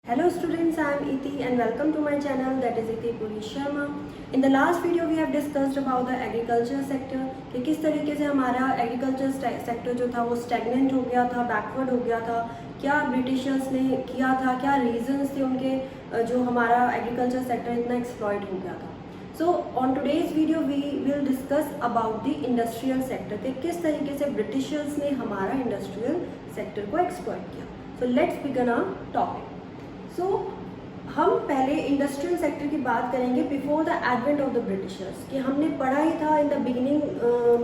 Hello students, I am Iti and welcome to my channel, that is Iti Puri Sharma. In the last video we have discussed about the agriculture sector कि किस तरीके से हमारा agriculture sector जो था वो stagnant हो गया था, backward हो गया था, क्या ब्रिटिशर्स ने किया था, क्या reasons थे उनके जो हमारा agriculture sector इतना exploit हो गया था. So on today's video we will discuss about the industrial sector कि किस तरीके से ब्रिटिशर्स ने हमारा industrial sector को exploit किया. So let's begin our topic. सो हम पहले इंडस्ट्रियल सेक्टर की बात करेंगे before the advent of the Britishers कि हमने पढ़ा ही था इन द बिगिनिंग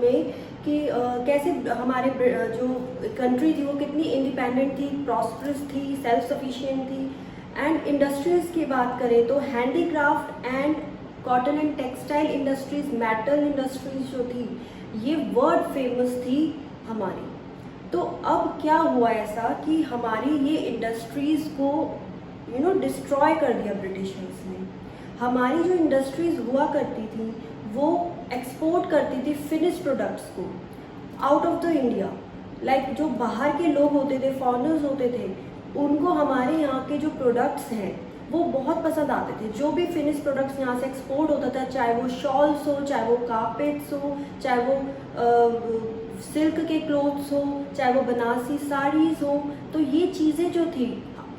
में कि कैसे हमारे जो कंट्री थी वो कितनी इंडिपेंडेंट थी, प्रॉस्परस थी, सेल्फ सफिशिएंट थी. एंड इंडस्ट्रीज की बात करें तो handicraft and cotton and textile industries, metal industries जो थी ये वर्ल्ड फेमस थी हमारी. तो अब क्या हुआ ऐसा कि हमारी ये इंडस्ट्रीज़ को डिस्ट्रॉय कर दिया ब्रिटिशर्स ने. हमारी जो इंडस्ट्रीज हुआ करती थी वो एक्सपोर्ट करती थी फिनिश प्रोडक्ट्स को out of the India. Like जो बाहर के लोग होते थे, फॉरेनर्स होते थे, उनको हमारे यहाँ के जो प्रोडक्ट्स हैं वो बहुत पसंद आते थे. जो भी फिनिश प्रोडक्ट्स यहाँ से एक्सपोर्ट होता था, चाहे वो शॉल्स हो, चाहे वो कारपेट्स हो, चाहे वो सिल्क के क्लोथ्स हो, चाहे वो बनारसी साड़ीज़ हो, तो ये चीज़ें जो थी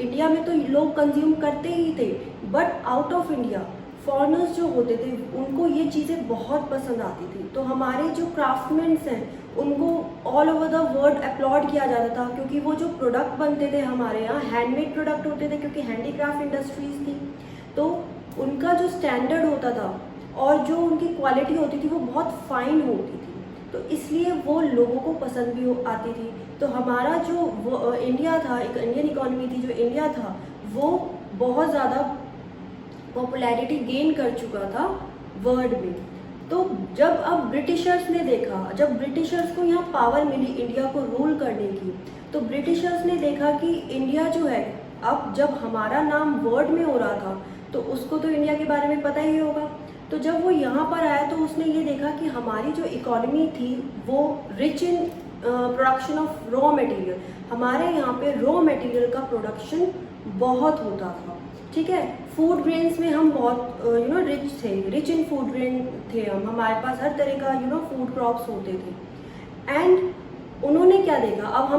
इंडिया में तो लोग कंज्यूम करते ही थे, but out of India foreigners जो होते थे उनको ये चीज़ें बहुत पसंद आती थी. तो हमारे जो क्राफ्टमैन्स हैं उनको all over the world upload किया जाता था क्योंकि वो जो प्रोडक्ट बनते थे हमारे यहाँ हैंडमेड प्रोडक्ट होते थे क्योंकि हैंडीक्राफ्ट इंडस्ट्रीज थी. तो उनका जो स्टैंडर्ड होता था और जो उनकी क्वालिटी होती थी वो बहुत फाइन होती थी, तो इसलिए वो लोगों को पसंद भी आती थी. तो हमारा जो इंडिया था, एक इंडियन इकोनॉमी थी जो इंडिया था, वो बहुत ज़्यादा पॉपुलैरिटी गेन कर चुका था वर्ल्ड में. तो जब अब ब्रिटिशर्स ने देखा, जब ब्रिटिशर्स को यहाँ पावर मिली इंडिया को रूल करने की, तो ब्रिटिशर्स ने देखा कि इंडिया जो है, अब जब हमारा नाम वर्ल्ड में हो रहा था तो उसको तो इंडिया के बारे में पता ही होगा. तो जब वो यहाँ पर आया तो उसने ये देखा कि हमारी जो इकोनॉमी थी वो rich in production of raw material. हमारे यहाँ पे रॉ मटेरियल का प्रोडक्शन बहुत होता था. ठीक है, फूड ग्रेन्स में हम बहुत रिच थे, रिच इन फूड ग्रेन थे हम. हमारे पास हर तरह का फूड क्रॉप्स होते थे. एंड उन्होंने क्या देखा, अब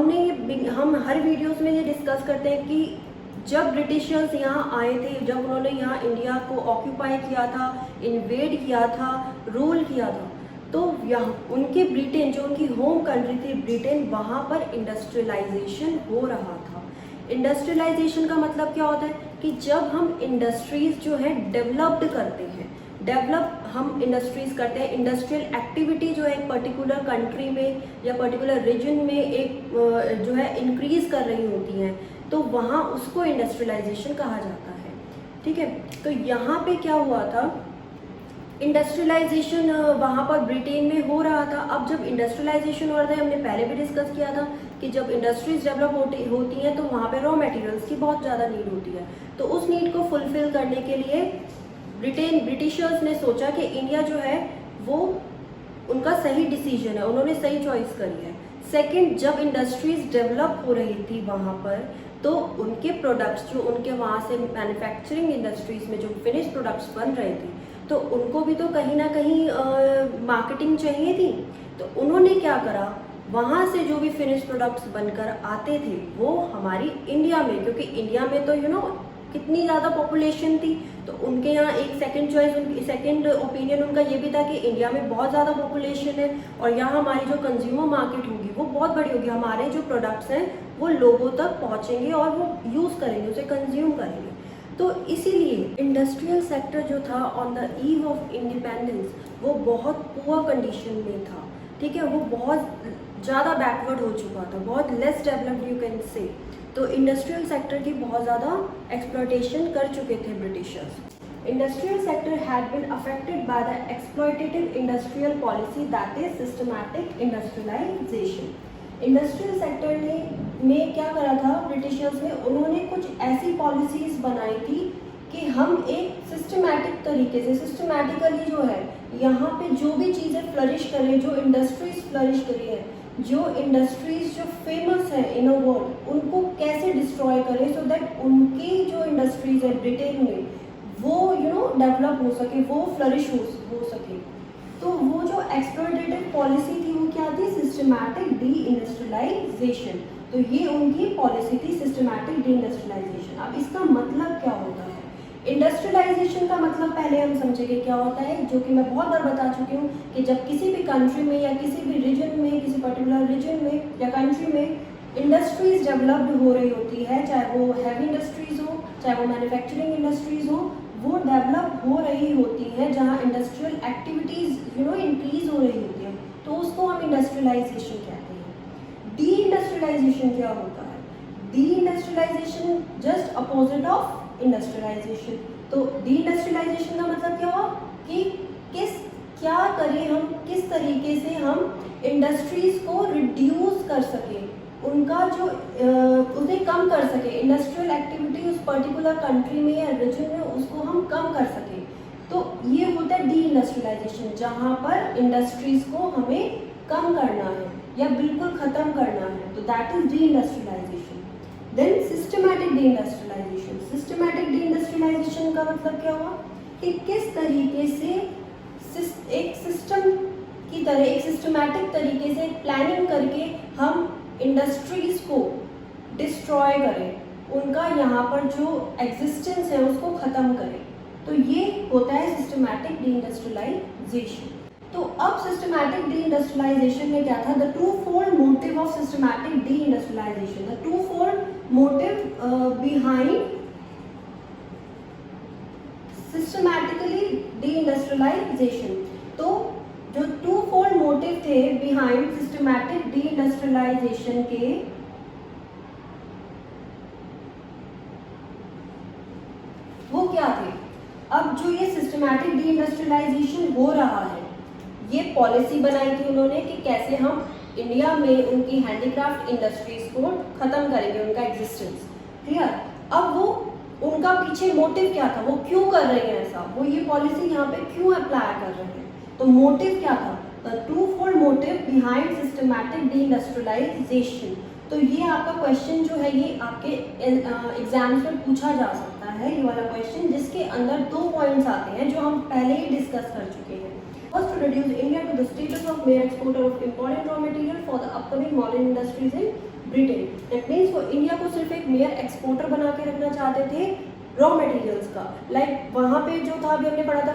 हम हर वीडियोस में ये डिस्कस करते हैं कि जब ब्रिटिशर्स यहाँ आए थे, जब उन्होंने यहाँ इंडिया को ऑक्यूपाई किया था, इन्वेड किया था, रूल किया था, तो यहाँ उनके ब्रिटेन जो उनकी होम कंट्री थी ब्रिटेन, वहाँ पर इंडस्ट्रियलाइजेशन हो रहा था. इंडस्ट्रियलाइजेशन का मतलब क्या होता है कि जब हम इंडस्ट्रीज जो है डेवलप्ड करते हैं, हम इंडस्ट्रीज करते हैं, इंडस्ट्रियल एक्टिविटी जो है एक पर्टिकुलर कंट्री में या पर्टिकुलर रीजन में एक जो है इंक्रीज कर रही होती हैं, तो वहाँ उसको इंडस्ट्रियलाइजेशन कहा जाता है. ठीक है, तो यहाँ पे क्या हुआ था, इंडस्ट्रियलाइजेशन वहाँ पर ब्रिटेन में हो रहा था. अब जब इंडस्ट्रियलाइजेशन हो रहा था, हमने पहले भी डिस्कस किया था कि जब इंडस्ट्रीज डेवलप होती हैं तो वहाँ पे रॉ मटेरियल्स की बहुत ज़्यादा नीड होती है. तो उस नीड को फुलफिल करने के लिए ब्रिटिशर्स ने सोचा कि इंडिया जो है वो उनका सही डिसीजन है, उन्होंने सही चॉइस करी है. सेकेंड, जब इंडस्ट्रीज डेवलप हो रही थी वहाँ पर, तो उनके प्रोडक्ट्स जो उनके वहाँ से मैन्युफैक्चरिंग इंडस्ट्रीज में जो फिनिश प्रोडक्ट्स बन रहे थे, तो उनको भी तो कहीं ना कहीं मार्केटिंग चाहिए थी. तो उन्होंने क्या करा, वहाँ से जो भी फिनिश प्रोडक्ट्स बनकर आते थे वो हमारी इंडिया में, क्योंकि इंडिया में तो कितनी ज़्यादा पॉपुलेशन थी, तो उनके यहाँ एक सेकंड चॉइस, उनकी सेकंड ओपिनियन उनका ये भी था कि इंडिया में बहुत ज़्यादा पॉपुलेशन है और यहाँ हमारी जो कंज्यूमर मार्केट होगी वो बहुत बड़ी होगी, हमारे जो प्रोडक्ट्स हैं वो लोगों तक पहुँचेंगे और वो यूज़ करेंगे, उसे कंज्यूम करेंगे. तो इसीलिए इंडस्ट्रियल सेक्टर जो था on the eve of independence वो बहुत पुअर कंडीशन में था. ठीक है, वो बहुत ज़्यादा बैकवर्ड हो चुका था, बहुत less developed you can say. तो इंडस्ट्रियल सेक्टर की बहुत ज़्यादा एक्सप्लॉयटेशन कर चुके थे britishers. Industrial sector had been affected by the exploitative industrial policy, that is systematic industrialisation. Industrial sector में क्या करा था ब्रिटिशर्स ने, उन्होंने कुछ ऐसी पॉलिसीज़ बनाई थी कि हम एक सिस्टमैटिक तरीके से, सिस्टमैटिकली जो है यहाँ पे जो भी चीज़ें फ्लरिश करें, जो इंडस्ट्रीज फ्लरिश करी है, जो इंडस्ट्रीज जो फेमस है इन अ वर्ल्ड उनको कैसे डिस्ट्रॉय करें सो दैट उनकी जो इंडस्ट्रीज है ब्रिटेन में वो डेवलप हो सके, वो फ्लरिश हो सके। तो वो जो एक्सप्लॉयटेटिव पॉलिसी थी वो क्या थी, सिस्टमैटिक डी इंडस्ट्रियलाइजेशन। तो ये उनकी पॉलिसी थी, सिस्टमैटिक डी इंडस्ट्रियलाइजेशन। अब इसका मतलब क्या होता है? इंडस्ट्रियलाइजेशन का मतलब पहले हम समझेंगे क्या होता है, जो कि मैं बहुत बार बता चुकी हूँ कि जब किसी भी कंट्री में या किसी भी रीजन में, किसी पर्टिकुलर रीजन में या कंट्री में इंडस्ट्रीज डेवलप्ड हो रही होती है, चाहे वो हैवी इंडस्ट्रीज हो, चाहे वो मैन्युफैक्चरिंग इंडस्ट्रीज हो, वो डेवलप हो रही होती है जहाँ इंडस्ट्रियल एक्टिविटीज़ इंक्रीज हो रही होती है, तो उसको हम इंडस्ट्रियलाइजेशन कहते हैं। डी इंडस्ट्रियलाइजेशन क्या होता है? Deindustrialisation just opposite of industrialisation. तो डी इंडस्ट्रियलाइजेशन का मतलब क्या हुआ कि क्या करें हम, किस तरीके से हम इंडस्ट्रीज को रिड्यूस कर सकें, उनका जो उन्हें कम कर सके, इंडस्ट्रियल एक्टिविटी उस पर्टिकुलर कंट्री में या रीजन में उसको हम कम कर सकें। तो ये होता है डी इंडस्ट्रियलाइजेशन, जहाँ पर इंडस्ट्रीज को हमें कम करना है या बिल्कुल ख़त्म करना है, तो that is deindustrialisation. Then systematic deindustrialisation. Systematic deindustrialisation का मतलब क्या हुआ कि किस तरीके से एक सिस्टम की तरह, एक सिस्टमैटिक तरीके से प्लानिंग करके हम इंडस्ट्रीज को डिस्ट्रॉय करें, उनका यहाँ पर जो एग्जिस्टेंस है उसको ख़त्म करें। तो ये होता है सिस्टमैटिक डी इंडस्ट्रियलाइजेशन। तो अब सिस्टमैटिक डी इंडस्ट्रियलाइजेशन में क्या था? The twofold motive of systematic deindustrialisation. The twofold motive behind systematically deindustrialisation. तो जो टू फोल्ड मोटिव थे बिहाइंड सिस्टमैटिक डी इंडस्ट्रियलाइजेशन के, वो क्या थे? अब जो ये सिस्टमैटिक डी इंडस्ट्रियलाइजेशन हो रहा है, ये पॉलिसी बनाई थी उन्होंने कि कैसे हम इंडिया में उनकी हैंडीक्राफ्ट इंडस्ट्रीज को खत्म करेंगे, उनका एग्जिस्टेंस। क्लियर? अब वो उनका पीछे मोटिव क्या था, वो क्यों कर रहे हैं ऐसा, वो ये पॉलिसी यहाँ पे क्यों अप्लाई कर रहे हैं? तो मोटिव क्या था? The twofold motive behind systematic deindustrialisation. तो ये आपका क्वेश्चन जो है ये आपके एग्जाम्स में पूछा जा सकता है, ये वाला क्वेश्चन, जिसके अंदर 2 पॉइंट्स आते हैं जो हम पहले ही डिस्कस कर चुके हैं। First, to reduce India to the status of mere exporter of imported raw material for the upcoming modern industries in Britain. That means वो इंडिया को सिर्फ एक मेयर एक्सपोर्टर बना के रखना चाहते थे रॉ मटेरियल्स का। लाइक वहाँ पे जो था, अभी हमने पढ़ा था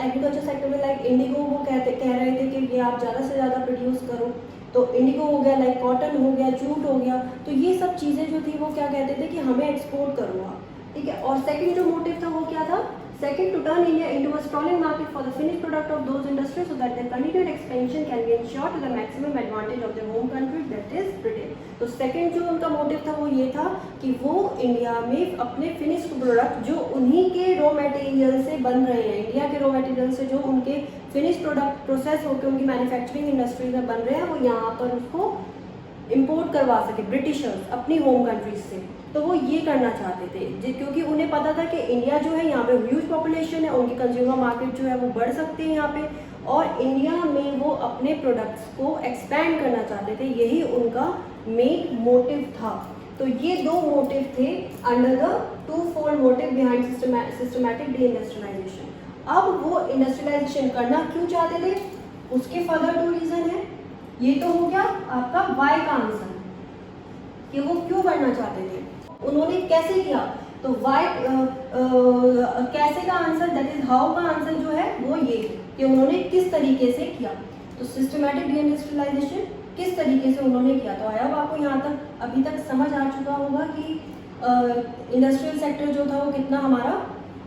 एग्रीकल्चर सेक्टर में, लाइक इंडिगो, वो कह रहे थे कि ये आप ज़्यादा से ज़्यादा प्रोड्यूस करो, तो इंडिगो हो गया, लाइक कॉटन हो गया, जूट हो गया, तो ये सब चीज़ें जो थी वो क्या कहते थे कि हमें एक्सपोर्ट करो आप, ठीक है। और सेकंड जो मोटिव था वो क्या था? Second, to turn India into a sprawling market for the finish product of those industries so that their continued expansion can be ensured to the maximum advantage of their home country that is Britain. तो second जो उनका motive था वो ये था कि वो India में अपने फिनिश्ड प्रोडक्ट जो उन्हीं के रॉ मटेरियल से बन रहे हैं, इंडिया के रॉ मटेरियल से जो उनके फिनिश प्रोडक्ट प्रोसेस होकर उनकी मैन्युफैक्चरिंग इंडस्ट्रीज में बन रहे हैं, वो यहाँ पर उसको इम्पोर्ट करवा सके ब्रिटिशर्स अपनी होम कंट्रीज से। तो वो ये करना चाहते थे क्योंकि उन्हें पता था कि इंडिया जो है यहाँ पे ह्यूज पॉपुलेशन है, उनकी कंज्यूमर मार्केट जो है वो बढ़ सकते हैं यहाँ पे, और इंडिया में वो अपने प्रोडक्ट्स को एक्सपैंड करना चाहते थे, यही उनका मेन मोटिव था। तो ये 2 मोटिव थे under the twofold motive behind systematic deindustrialisation. अब वो इंडस्ट्रियलाइजेशन करना क्यों चाहते थे, उसके फर्दर 2 रीजन है। ये तो हो गया आपका वाई का आंसर कि वो क्यों करना चाहते थे, उन्होंने कैसे किया। तो वाई कैसे का आंसर, दैट इज हाउ का आंसर जो है वो ये कि उन्होंने किस तरीके से किया। तो सिस्टमैटिक डी इंडस्ट्रियलाइजेशन किस तरीके से उन्होंने किया। तो आई होप आपको यहाँ तक अभी तक समझ आ चुका होगा कि इंडस्ट्रियल सेक्टर जो था वो कितना हमारा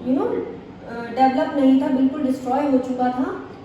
डेवलप नहीं था, बिल्कुल डिस्ट्रॉय हो चुका था।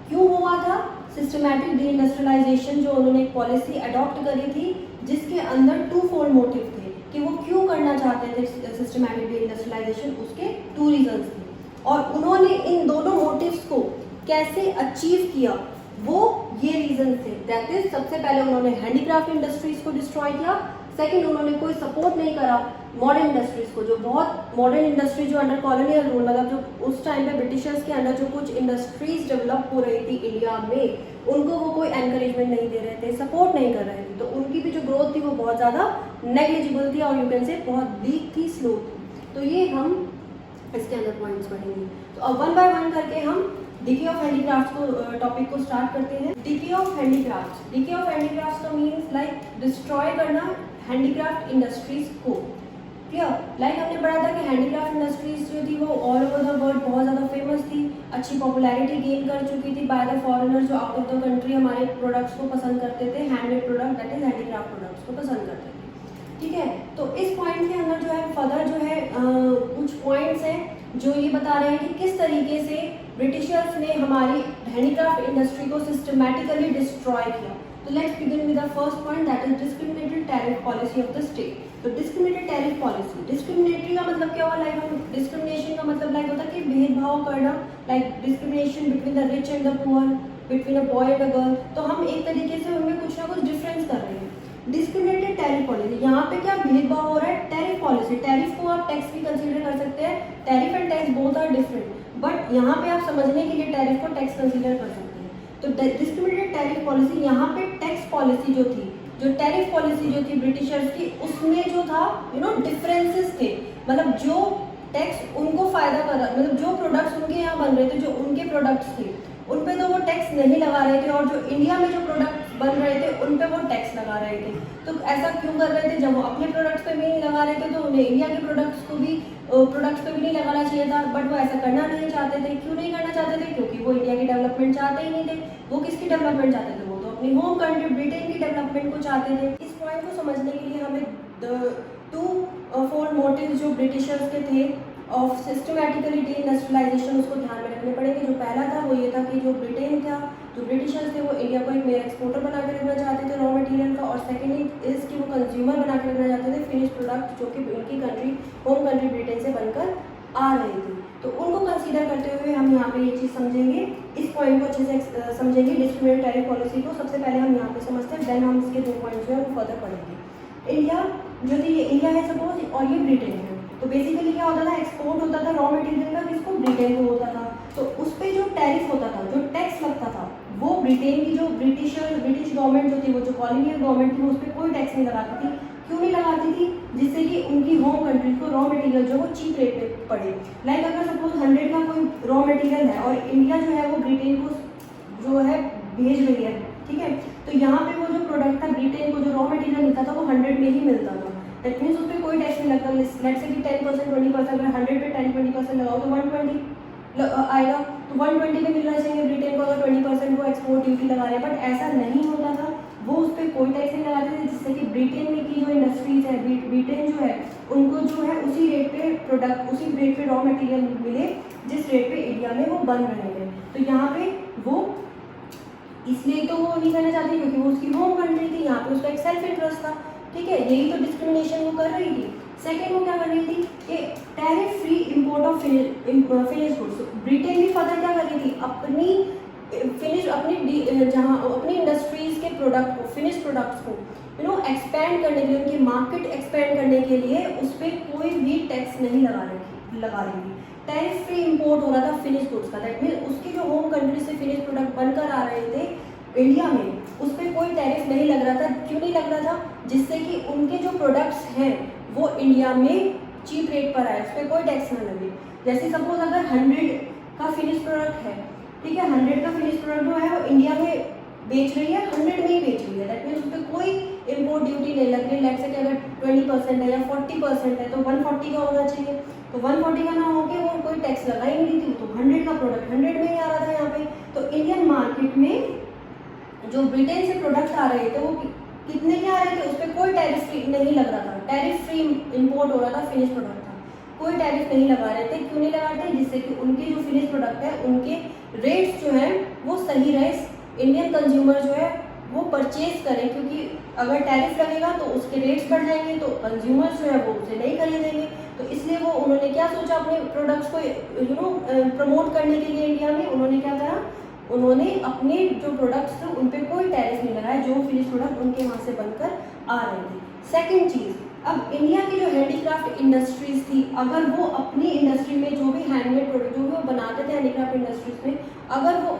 क्यों हुआ था? सिस्टमैटिक डी इंडस्ट्रियलाइजेशन जो उन्होंने एक पॉलिसी अडॉप्ट करी थी जिसके अंदर 2 फोल्ड मोटिव थे कि वो क्यों करना चाहते थे सिस्टमैटिक डी इंडस्ट्रियलाइजेशन, उसके 2 रीजंस थे। और उन्होंने इन दोनों मोटिव्स को कैसे अचीव किया, वो ये रीजन थे। दैट इज सबसे पहले उन्होंने हैंडीक्राफ्ट इंडस्ट्रीज को डिस्ट्रॉय किया, सेकंड, उन्होंने कोई सपोर्ट नहीं करा मॉडर्न इंडस्ट्रीज को, जो बहुत मॉडर्न इंडस्ट्री जो अंडर कॉलोनियल रूल, मतलब जो उस टाइम पे ब्रिटिशर्स के अंडर जो कुछ इंडस्ट्रीज डेवलप हो रही थी इंडिया में, उनको वो कोई एनकरेजमेंट नहीं दे रहे थे, सपोर्ट नहीं कर रहे थे, तो उनकी भी जो ग्रोथ थी वो बहुत ज़्यादा नेग्लिजिबल थी और यू कैन से बहुत वीक थी, स्लो थी। तो ये हम इसके अंदर पॉइंट्स पढ़ेंगे। तो अब वन बाय वन करके हम डीके ऑफ हैंडीक्राफ्ट को टॉपिक को स्टार्ट करते हैं। DK of handicraft, DK of handicraft का मीन्स लाइक डिस्ट्रॉय करना हैंडीक्राफ्ट इंडस्ट्रीज को। क्लियर? लाइक हमने पढ़ा था कि हैंडीक्राफ्ट इंडस्ट्रीज जो थी वो ऑल ओवर द वर्ल्ड बहुत ज़्यादा फेमस थी, अच्छी पॉपुलैरिटी गेन कर चुकी थी बाय द फॉरेनर, जो आउट ऑफ द कंट्री हमारे प्रोडक्ट्स को पसंद करते थे, handmade product that is handicraft products को पसंद करते थे। ठीक है, तो इस पॉइंट के अंदर जो है फर्दर जो है कुछ पॉइंट्स हैं जो ये बता रहे हैं कि किस तरीके से ब्रिटिशर्स ने हमारी हैंडीक्राफ्ट इंडस्ट्री को सिस्टमैटिकली डिस्ट्रॉय किया। तो let's begin with the first point that is discriminatory tariff policy of the state. तो डिस्क्रिमिनेटरी टैरिफ पॉलिसी, डिस्क्रिमिनेटरी का मतलब क्या हुआ? लाइक हम डिस्क्रिमिनेशन का मतलब लाइक होता है कि भेदभाव करना, like discrimination between the rich and the poor, between a boy and a girl. तो हम एक तरीके से उनमें कुछ ना कुछ डिफरेंस कर रहे हैं। डिस्क्रिमिनेटेड टैरिफ पॉलिसी, यहाँ पे क्या भेदभाव हो रहा है? टैरिफ पॉलिसी, टैरिफ को आप टैक्स भी कंसीडर कर सकते हैं, tariff and tax both are different, but यहाँ पे आप समझने के लिए टैरिफ को टैक्स कंसीडर कर सकते हैं। तो डिस्क्रिमिनेटेड टैरिफ पॉलिसी, यहाँ पे टैक्स पॉलिसी जो थी, जो टैरिफ पॉलिसी जो थी ब्रिटिशर्स की, उसमें जो था डिफरेंसेस थे, मतलब जो टैक्स उनको फायदा कर रहा, मतलब जो प्रोडक्ट्स उनके यहाँ बन रहे थे, जो उनके प्रोडक्ट्स थे उन पे तो वो टैक्स नहीं लगा रहे थे, और जो इंडिया में जो प्रोडक्ट्स बन रहे थे उन पे वो टैक्स लगा रहे थे। तो ऐसा क्यों कर रहे थे? जब वो अपने प्रोडक्ट्स पे भी नहीं लगा रहे थे तो उन्हें इंडिया के प्रोडक्ट्स पे भी नहीं लगाना चाहिए था, बट वो ऐसा करना नहीं चाहते थे। क्यों नहीं करना चाहते थे? क्योंकि वो इंडिया की डेवलपमेंट चाहते ही नहीं थे। वो किसकी डेवलपमेंट चाहते थे? वो तो अपनी होम कंट्री ब्रिटेन की डेवलपमेंट को चाहते थे। इस पॉइंट को समझने के लिए हमें टू फोल्ड मोटिव जो ब्रिटिशर्स के थे ऑफ सिस्टमैटिकली डी इंडस्ट्रियलाइजेशन, उसको ध्यान में रखने पड़ेंगे। जो पहला था वो ये था कि जो ब्रिटेन था, जो ब्रिटिशर्स थे, वो इंडिया को एक मेयर एक्सपोर्टर बना के रखना चाहते थे रॉ मटेरियल का, और सेकेंड इज कि वो कंज्यूमर बना के रखना चाहते थे फिनिश प्रोडक्ट, जो कि उनकी कंट्री होम कंट्री ब्रिटेन से बनकर आ रही थी। तो उनको कंसीडर करते हुए हम यहाँ पे ये चीज़ समझेंगे, इस पॉइंट को अच्छे से समझेंगे, डिस्क्रिमिनेटरी टैरिफ पॉलिसी को। सबसे पहले हम यहाँ पे समझते हैं, देन हम इसके 2 पॉइंट्स जो है वो फर्दर पढ़ेंगे। इंडिया जो थी, ये इंडिया है सपोज, और ये ब्रिटेन है। तो बेसिकली क्या होता था? एक्सपोर्ट होता था रॉ मटेरियल का, किसको? ब्रिटेन को होता था। तो उस पर जो टैरिफ होता था, जो टैक्स लगता था, वो ब्रिटेन की जो ब्रिटिश गवर्नमेंट जो थी, वो जो कॉलोनियल गवर्नमेंट थी, वो उस पर कोई टैक्स नहीं लगाती थी। क्यों नहीं लगाती थी? जिससे कि उनकी होम कंट्री को रॉ मटेरियल जो वो चीप रेट पे पड़े। लाइक अगर सपोज 100 का कोई रॉ मटेरियल है और इंडिया जो है वो ब्रिटेन को जो है भेज रही है, ठीक है, तो यहाँ पे वो जो प्रोडक्ट था, ब्रिटेन को जो रॉ मटेरियल मिलता था वो 100 में ही मिलता था। दैट मीन्स उस पर कोई टैक्स नहीं लगता। लेट्स से कि 10% 20%, अगर 100 पे 10-20% लगाओ तो 120 आएगा। तो 120 पे मिलना चाहिए ब्रिटेन को, अगर 20% वो एक्सपोर्ट ड्यूटी लगा रहे हैं, बट ऐसा नहीं होता था। वो उस पर कोई टैक्स नहीं लगाते थे, जिससे कि ब्रिटेन में की जो इंडस्ट्रीज है, ब्रिटेन जो है उनको जो है उसी रेट पे प्रोडक्ट, उसी रेट पे रॉ मटेरियल मिले जिस रेट पे इंडिया में वो बन रहे थे। तो यहाँ पे वो इसलिए तो वो नहीं करना चाहती क्योंकि वो उसकी होम कंट्री थी, यहाँ पे उसका एक सेल्फ इंटरेस्ट था। ठीक है, यही तो डिस्क्रिमिनेशन वो कर रही थी। सेकेंड वो क्या कर रही थी कि tariff free import of finish goods. Britain भी फर्दर क्या कर रही थी? अपनी अपनी इंडस्ट्रीज के प्रोडक्ट को, फिनिश प्रोडक्ट्स को एक्सपेंड करने के लिए, उनकी मार्केट एक्सपेंड करने के लिए उस पर कोई भी टैक्स नहीं लगा रही थी। टैरिफ फ्री इंपोर्ट हो रहा था फिनिश गुड्स का। दैट मीन उसके जो होम कंट्री से फिनिश प्रोडक्ट बनकर आ रहे थे इंडिया में, उस पर कोई टैरिफ नहीं लग रहा था। क्यों नहीं लग रहा था? जिससे कि उनके जो प्रोडक्ट्स हैं वो इंडिया में चीप रेट पर आए, उस पर कोई टैक्स ना लगे। जैसे सपोज अगर 100 का फिनिश प्रोडक्ट है, ठीक है, 100 का फिनिश प्रोडक्ट जो है वो इंडिया में बेच रही है, 100 में ही बेच रही है। दैट मीन्स उस पर कोई इम्पोर्ट ड्यूटी नहीं लग रही। लेट्स से कि अगर 20% है या 40% है तो 140 का होना चाहिए। तो 140 का ना होके वो कोई टैक्स लगा ही नहीं थी, तो 100 का प्रोडक्ट 100 में ही आ रहा था यहाँ पे। तो इंडियन मार्केट में जो ब्रिटेन से प्रोडक्ट आ रहे थे वो कितने के आ रहे थे? उस पर कोई टैरिफ फ्री नहीं लग रहा था। टैरिफ फ्री इंपोर्ट हो रहा था, फिनिश प्रोडक्ट था, कोई टैरिफ नहीं लगा रहे थे। क्यों नहीं लगा रहे थे? जिससे कि उनके जो फिनिश प्रोडक्ट है उनके रेट्स जो हैं वो सही रहे, इंडियन कंज्यूमर जो है वो परचेज करें, क्योंकि अगर टैरिफ लगेगा तो उसके रेट्स बढ़ जाएंगे, तो कंज्यूमर्स जो है वो उसे नहीं खरीदेंगे। तो इसलिए वो उन्होंने क्या सोचा, अपने प्रोडक्ट्स को प्रमोट करने के लिए इंडिया में उन्होंने क्या करा, उन्होंने अपने जो प्रोडक्ट्स थे उन पर कोई टैरिफ नहीं लगाया, जो फिनिश प्रोडक्ट उनके वहाँ से बनकर आ रहे थे। सेकंड चीज़, अब इंडिया की जो हैंडीक्राफ्ट इंडस्ट्रीज थी, अगर वो अपनी इंडस्ट्री में जो भी हैंडमेड प्रोडक्ट जो भी वो बनाते थे हैंडीक्राफ्ट इंडस्ट्रीज में, अगर वो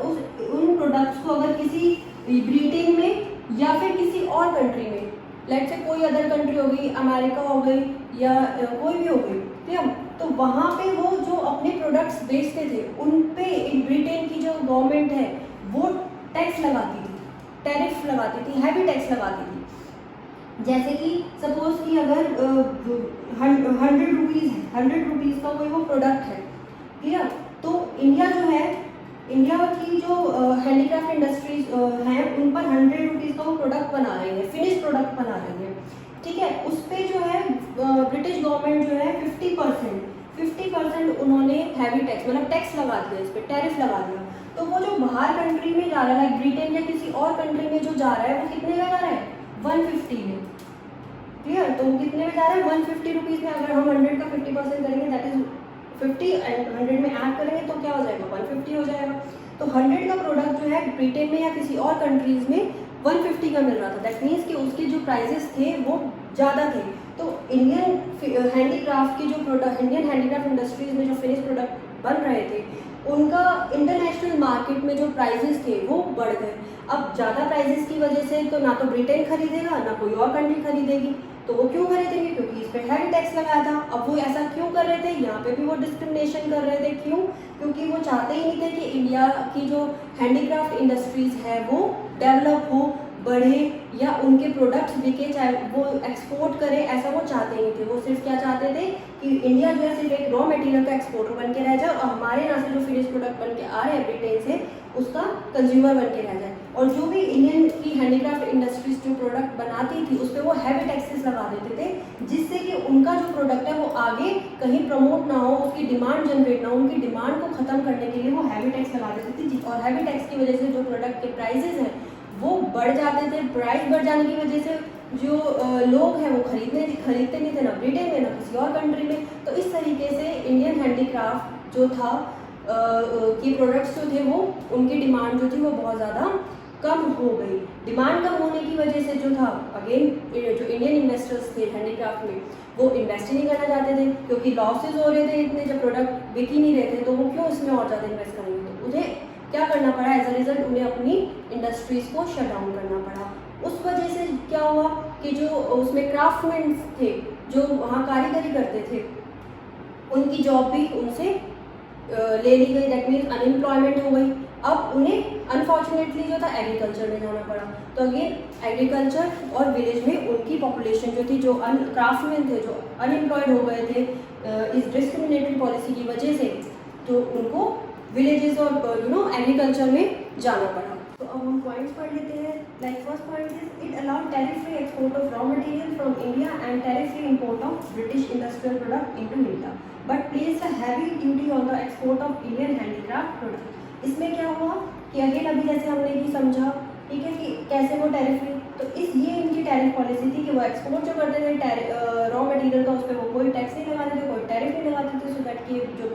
उन प्रोडक्ट्स को अगर किसी ब्रिटेन में या फिर किसी और कंट्री में, लेट्स से कोई अदर कंट्री हो गई, अमेरिका हो गई या कोई भी हो गई, ठीक है, तो वहाँ पे वो जो अपने प्रोडक्ट्स बेचते थे उन पे ब्रिटेन की जो गवर्नमेंट है वो टैक्स लगाती थी, टैरिफ लगाती थी, हैवी टैक्स लगाती थी। जैसे कि सपोज कि अगर 100 रुपीज़ है, 100 रुपीज़ का कोई वो प्रोडक्ट है, ठीक है, तो इंडिया जो है, इंडिया की जो हैंडीक्राफ्ट इंडस्ट्रीज हैं उन पर 100 रुपीज़ का वो प्रोडक्ट बना रही है, फिनिश प्रोडक्ट बना रही है, ठीक है, उस पर जो है ब्रिटिश गवर्नमेंट जो है 50% उन्होंने हैवी टैक्स मतलब टैक्स लगा दिया, इस पर टैरिफ लगा दिया। तो वो जो बाहर कंट्री में जा रहा है, ब्रिटेन या किसी और कंट्री में जो जा रहा है, वो कितने का जा रहा है, 150 में, क्लियर। तो वो कितने में जा रहा है, 150 रुपीज़ में। अगर हम 100 का 50% करेंगे, दैट इज 50 एंड 100 में ऐड करेंगे तो क्या हो जाएगा, 150 हो जाएगा। तो 100 का प्रोडक्ट जो है ब्रिटेन में या किसी और कंट्रीज में 150 का मिल रहा था, दैट मीन्स कि उसके जो प्राइजेस थे वो ज़्यादा थे। तो इंडियन हैंडीक्राफ्ट की जो प्रोडक्ट, इंडियन हैंडीक्राफ्ट इंडस्ट्रीज में जो फिनिश प्रोडक्ट बन रहे थे, उनका इंटरनेशनल मार्केट में जो प्राइजेस थे वो बढ़ गए। अब ज़्यादा प्राइजेस की वजह से तो ना तो ब्रिटेन खरीदेगा ना कोई और कंट्री खरीदेगी, तो वो क्यों खरीदेंगे, क्योंकि इस पर हैवी टैक्स लगाया था। अब वो ऐसा क्यों कर रहे थे, यहाँ पे भी वो डिस्क्रिमिनेशन कर रहे थे, क्यों, क्योंकि वो चाहते ही नहीं थे कि इंडिया की जो हैंडीक्राफ्ट इंडस्ट्रीज है वो डेवलप हो, बढ़े या उनके प्रोडक्ट्स बिके, चाहे वो एक्सपोर्ट करे, ऐसा वो चाहते ही नहीं थे। वो सिर्फ क्या चाहते थे कि इंडिया जो है सिर्फ एक रॉ मटेरियल का एक्सपोर्टर बन के रह जाए और हमारे यहाँ से जो फिनिश प्रोडक्ट बन के आ रहे हैं ब्रिटेन से, उसका कंज्यूमर बन के रह जाए। और जो भी इंडियन की हैंडीक्राफ्ट इंडस्ट्रीज जो प्रोडक्ट बनाती थी उस पर वो हैवी टैक्सेस लगा देते थे, जिससे कि उनका जो प्रोडक्ट है वो आगे कहीं प्रमोट ना हो, उसकी डिमांड जनरेट ना हो, उनकी डिमांड को ख़त्म करने के लिए वो हैवी टैक्स लगा देते थे। और हैवी टैक्स की वजह से जो प्रोडक्ट के प्राइजेज हैं वो बढ़ जाते थे। प्राइस बढ़ जाने की वजह से जो लोग हैं वो खरीदते नहीं थे, ना ब्रिटेन में ना किसी और कंट्री में। तो इस तरीके से इंडियन हैंडीक्राफ्ट जो था की प्रोडक्ट्स जो थे वो उनकी डिमांड जो थी वो बहुत ज़्यादा कम हो गई। डिमांड कम होने की वजह से जो था, अगेन जो इंडियन इन्वेस्टर्स थे हैंडीक्राफ्ट में वो इन्वेस्ट ही नहीं करना चाहते थे, क्योंकि लॉसेज हो रहे थे इतने, जब प्रोडक्ट बिक ही नहीं रहे थे तो वो क्यों इसमें और ज़्यादा इन्वेस्ट करेंगे। तो उन्हें क्या करना पड़ा, एज अ रिजल्ट उन्हें अपनी इंडस्ट्रीज को शट डाउन करना पड़ा। उस वजह से क्या हुआ कि जो उसमें क्राफ्टमैन थे, जो वहाँ कारीगरी करते थे, उनकी जॉब भी उनसे ले ली गई, दैट मीन्स अनएम्प्लॉयमेंट हो गई। अब उन्हें अनफॉर्चुनेटली जो था एग्रीकल्चर में जाना पड़ा। तो अगेन एग्रीकल्चर और विलेज में उनकी पॉपुलेशन जो थी, जो क्राफ्टमैन थे, जो अनएम्प्लॉयड हो गए थे इस डिस्क्रिमिनेटरी पॉलिसी की वजह से, तो उनको विलेजेस और एग्रीकल्चर में जाना पड़ा। तो अब हम पॉइंट्स पढ़ लेते हैं। Like first point is it allowed tariff free export of raw material from India and tariff free import of British industrial product into India, but place a heavy duty on the export of Indian handicraft product. इसमें क्या हुआ कि again अभी जैसे हमने भी समझा, ठीक है, कि कैसे वो टैरिफ फ्री, तो ये इनकी टैरिफ पॉलिसी थी कि वो एक्सपोर्ट जो करते थे रॉ मटेरियल का, उस पर वो कोई टैक्स नहीं लगाते थे, कोई टैरिफ नहीं लगाते थे, सो दैट कि जो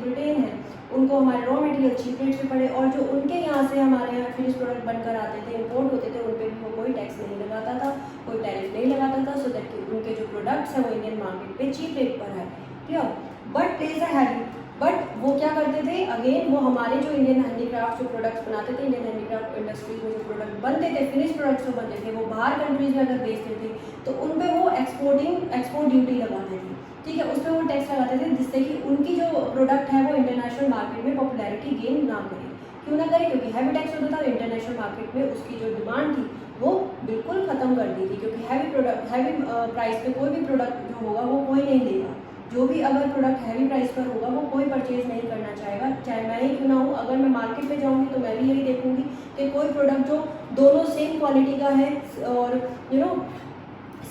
ब्रिटेन है उनको हमारे रॉ मटेरियल चीप रेट से पड़े, और जो उनके यहाँ से हमारे यहाँ फिनिश प्रोडक्ट बनकर आते थे, इंपोर्ट होते थे, उन पर भी वो कोई टैक्स नहीं लगाता था, कोई टैरिफ नहीं लगाता था, सो दैट कि उनके जो प्रोडक्ट्स हैं वो इंडियन मार्केट पे चीप रेट पर है, ठीक है। But place a heavy, but वो क्या करते थे, अगेन वो हमारे जो इंडियन हैंडीक्राफ्ट जो प्रोडक्ट्स बनाते थे, इंडियन हैंडीक्राफ्ट इंडस्ट्रीज में जो प्रोडक्ट बनते थे, फिनिश प्रोडक्ट्स जो बनते थे, वो बाहर कंट्रीज में अगर बेचते थे तो उन पर वो एक्सपोर्ट ड्यूटी लगाते थे, ठीक है, उस पर वो टैक्स लगाते थे, जिससे कि उनकी जो प्रोडक्ट है वो इंटरनेशनल मार्केट में पॉपुलैरिटी गेन ना करे। क्यों ना करे, क्योंकि हैवी टैक्स होता था, इंटरनेशनल मार्केट में उसकी जो डिमांड थी वो बिल्कुल ख़त्म कर दी थी, क्योंकि हैवी प्राइस पे कोई भी प्रोडक्ट जो होगा वो कोई नहीं लेगा। जो भी अगर प्रोडक्ट हैवी प्राइस पर होगा वो कोई परचेज नहीं करना चाहेगा, चाहे मैं ही क्यों ना हूँ। अगर मैं मार्केट में जाऊँगी तो मैं भी यही देखूँगी कि कोई प्रोडक्ट जो दोनों सेम क्वालिटी का है और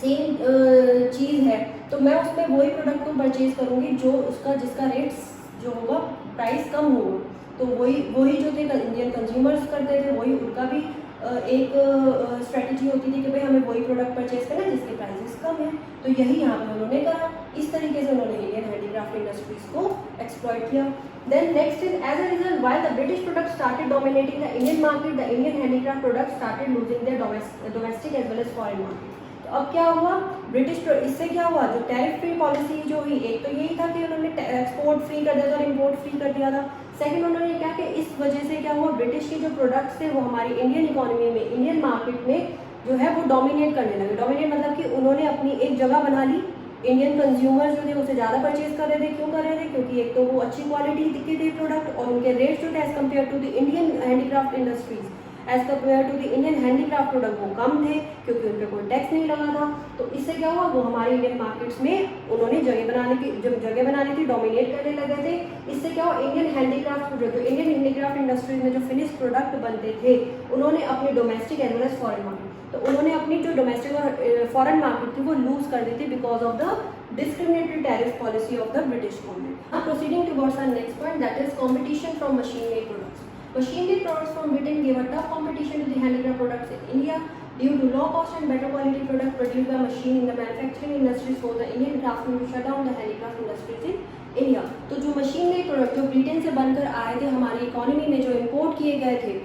सेम चीज़ है, तो मैं उसमें वही प्रोडक्ट को परचेज करूँगी जो उसका जिसका रेट जो होगा प्राइस कम होगा। तो वही जो थे इंडियन कंज्यूमर्स करते थे, वही उनका भी एक स्ट्रेटजी होती थी कि भाई हमें वही प्रोडक्ट परचेज करना है जिसके प्राइसेस कम है। तो यही यहाँ पे उन्होंने करा, इस तरीके से उन्होंने इंडियन हैंडीक्राफ्ट इंडस्ट्रीज को एक्सप्लॉइट किया। Then next is as a result while the British product started dominating the Indian market, the Indian handicraft product started losing their domestic as well as foreign market. तो अब क्या हुआ, इससे क्या हुआ, जो टैरिफ फ्री पॉलिसी जो हुई, एक तो यही था कि उन्होंने एक्सपोर्ट फ्री कर दिया था और इम्पोर्ट फ्री कर दिया था। सेकंड उन्होंने क्या कि इस वजह से क्या हुआ, ब्रिटिश के जो प्रोडक्ट्स थे वो हमारी इंडियन इकोनॉमी में, इंडियन मार्केट में जो है वो डोमिनेट करने लगे। डोमिनेट मतलब कि उन्होंने अपनी एक जगह बना ली, इंडियन कंज्यूमर्स जो थे उससे ज़्यादा परचेज कर रहे थे। क्यों कर रहे थे, क्योंकि एक तो वो अच्छी क्वालिटी के थे प्रोडक्ट और उनके रेट्स जो थे as compare to the Indian handicraft industries, as compare to the Indian handicraft product वो कम थे, क्योंकि उन पर कोई टैक्स नहीं लगा था। तो इससे क्या हुआ, वो हमारे इंडियन मार्केट्स में उन्होंने जगह बनानी थी, डोमिनेट करने लगे थे। इससे क्या हुआ, इंडियन हैंडीक्राफ्ट इंडस्ट्रीज में जो फिनिश प्रोडक्ट बनते थे उन्होंने अपने domestic as well as foreign market, तो उन्होंने अपनी जो डोमेस्टिक और फॉरेन मार्केट थी वो लूज कर दी थी because of the discriminatory tariff policy of the British government. Now proceeding towards our next point, that is competition from machine-made products. Machine-made products from Britain gave a tough competition to the handicraft products in India due to low cost and better quality products produced by machine in the manufacturing industries. So the Indian craftsmen to shut down the handicraft industries in India. तो जो machine-made product जो Britain से बनकर आए थे हमारी economy में, जो इम्पोर्ट किए गए थे,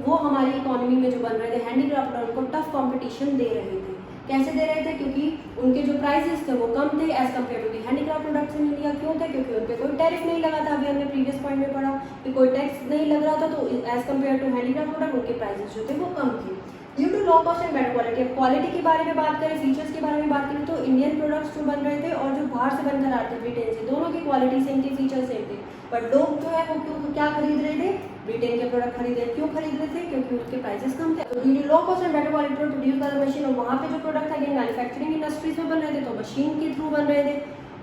वो हमारी इकोनॉमी में जो बन रहे थे हैंडीक्राफ्ट प्रोडक्ट को टफ कंपटीशन दे रहे थे। कैसे दे रहे थे, क्योंकि उनके जो प्राइसेस थे वो कम थे as compare to the handicraft products in India. क्यों थे, क्योंकि उन पर कोई टैरिफ नहीं लगा था। अभी हमने प्रीवियस पॉइंट में पढ़ा कि कोई टैक्स नहीं लग रहा था, तो as compare to handicraft product उनके प्राइसेस जो थे वो कम थे due to low cost and better quality. अब क्वालिटी के बारे में बात करें, फीचर्स के बारे में बात करें, तो इंडियन प्रोडक्ट्स जो बन रहे थे और जो बाहर से बनकर आते थे ब्रिटेन से, दोनों की क्वालिटी सेम थी, फीचर सेम थे, बट लोग जो है वो क्या खरीद रहे थे, ब्रिटेन के प्रोडक्ट खरीद रहे। क्यों खरीद रहे थे, क्योंकि उसके प्राइसेस कम थे। तो due to low cost and better quality produce by the machine, और वहाँ पे जो प्रोडक्ट था मैन्युफैक्चरिंग इंडस्ट्रीज में बन रहे थे, तो मशीन के थ्रू बन रहे थे।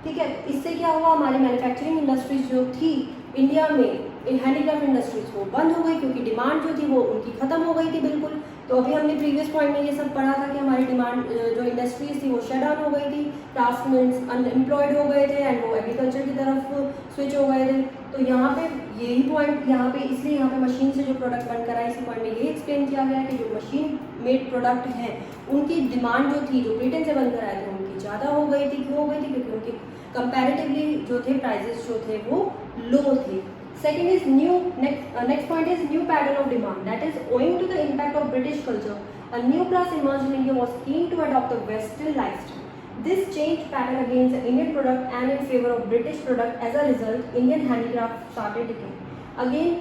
ठीक है, इससे क्या हुआ, हमारी मैन्युफैक्चरिंग इंडस्ट्रीज जो थी इंडिया में, इन हैंडीक्राफ्ट इंडस्ट्रीज वो बंद हो गई, क्योंकि डिमांड जो थी वो उनकी खत्म हो गई थी बिल्कुल। तो अभी हमने प्रीवियस पॉइंट में ये सब पढ़ा था कि हमारी डिमांड जो इंडस्ट्रीज थी वो शट डाउन हो गई थी, क्राफ्ट्समैन अनएम्प्लॉयड हो गए थे एंड वो एग्रीकल्चर की तरफ स्विच हो गए थे। तो यहाँ पे यही पॉइंट यहाँ पे, इसलिए यहाँ पे मशीन से जो प्रोडक्ट बनकर आए, इसी पॉइंट में ये एक्सप्लेन किया गया कि जो मशीन मेड प्रोडक्ट हैं उनकी डिमांड जो थी, जो ब्रिटेन से बनकर आए थे, उनकी ज़्यादा हो गई थी। क्यों हो गई थी, क्योंकि उनके कंपैरेटिवली जो थे प्राइजेस जो थे वो लो थे। Second is next point is new pattern of demand, that is owing to the impact of British culture, a new class emerged in India was keen to adopt the Western lifestyle. This changed pattern against the Indian product and in favor of British product. As a result, Indian handicraft started decaying. Again,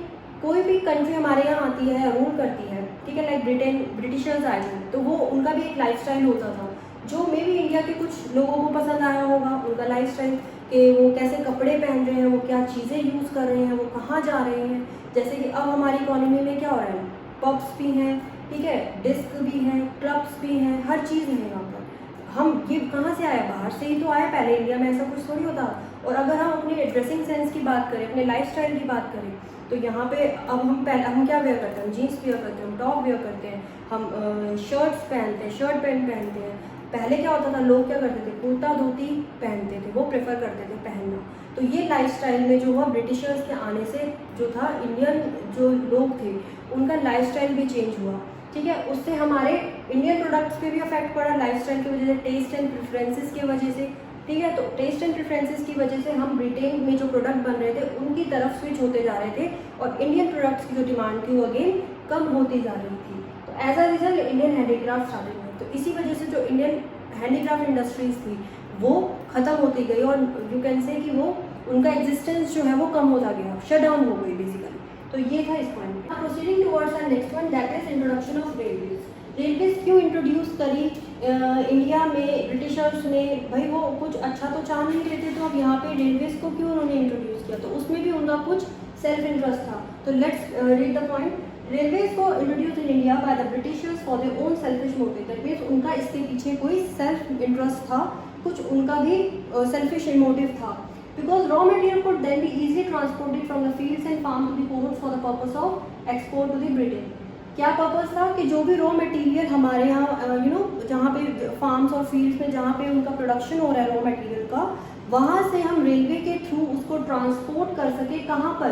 कोई भी country हमारे यहाँ आती है, rule करती है, ठीक है, लाइक ब्रिटेन, ब्रिटिशर्स आए थे, तो वो उनका भी एक लाइफस्टाइल होता था जो मे बी इंडिया के कुछ लोगों को पसंद आया होगा। उनका लाइफस्टाइल कि वो कैसे कपड़े पहन रहे हैं, वो क्या चीज़ें यूज़ कर रहे हैं, वो कहाँ जा रहे हैं। जैसे कि अब हमारी इकोनॉमी में क्या हो रहा है, पब्स भी हैं, ठीक है, डिस्क भी हैं, क्लब्स भी हैं, हर चीज़ है यहाँ पर। हम ये कहाँ से आए, बाहर से ही तो आए, पहले इंडिया में ऐसा कुछ थोड़ी होता। और अगर हम अपने ड्रेसिंग सेंस की बात करें, अपने लाइफस्टाइल की बात करें, तो यहाँ पे अब हम क्या वेयर करते हैं, हम जीन्स वेयर करते हैं, हम टॉप वेयर करते हैं, हम शर्ट्स पहनते हैं, शर्ट पैंट पहनते हैं। पहले क्या होता था, लोग क्या करते थे, कुर्ता धोती पहनते थे, वो प्रेफर करते थे पहनना। तो ये लाइफस्टाइल में जो हुआ ब्रिटिशर्स के आने से जो था, इंडियन जो लोग थे उनका लाइफस्टाइल भी चेंज हुआ। ठीक है, उससे हमारे इंडियन प्रोडक्ट्स पे भी अफेक्ट पड़ा लाइफस्टाइल की वजह से, टेस्ट एंड प्रेफरेंसेस की वजह से। ठीक है, तो टेस्ट एंड प्रेफरेंसेस की वजह से हम ब्रिटेन में जो प्रोडक्ट बन रहे थे उनकी तरफ स्विच होते जा रहे थे और इंडियन प्रोडक्ट्स की जो डिमांड थी वो अगेन कम होती जा रही थी। तो as a result Indian handicraft started हुई। तो इसी वजह से जो इंडियन हैंडीक्राफ्ट इंडस्ट्रीज थी वो ख़त्म होती गई और यू कैन से कि वो उनका एग्जिस्टेंस जो है वो कम होता गया, शट डाउन हो गई बेसिकली। तो ये था इस पॉइंट में। Proceeding towards our next one, that is introduction of railways. Railways क्यों इंट्रोड्यूस करी इंडिया में ब्रिटिशर्स ने, भाई वो कुछ अच्छा तो चाह नहीं रहे थे, तो अब यहाँ पे रेलवेज को क्यों उन्होंने इंट्रोड्यूस किया, तो उसमें भी उनका कुछ सेल्फ इंटरेस्ट था। तो let's read the point. Railways को introduce in India by the Britishers for their own selfish motive, that means उनका इसके पीछे कोई सेल्फ इंटरेस्ट था, कुछ उनका भी सेल्फिश मोटिव था। Because raw material could then be easily transported from the fields and farms to the ports for the purpose of export to the Britain. क्या पर्पस था कि जो भी रॉ मटेरियल हमारे यहाँ जहाँ पे फार्म्स और फील्ड्स में जहाँ पे उनका प्रोडक्शन हो रहा है रॉ मटेरियल का, वहाँ से हम रेलवे के थ्रू उसको ट्रांसपोर्ट कर सके। कहाँ पर,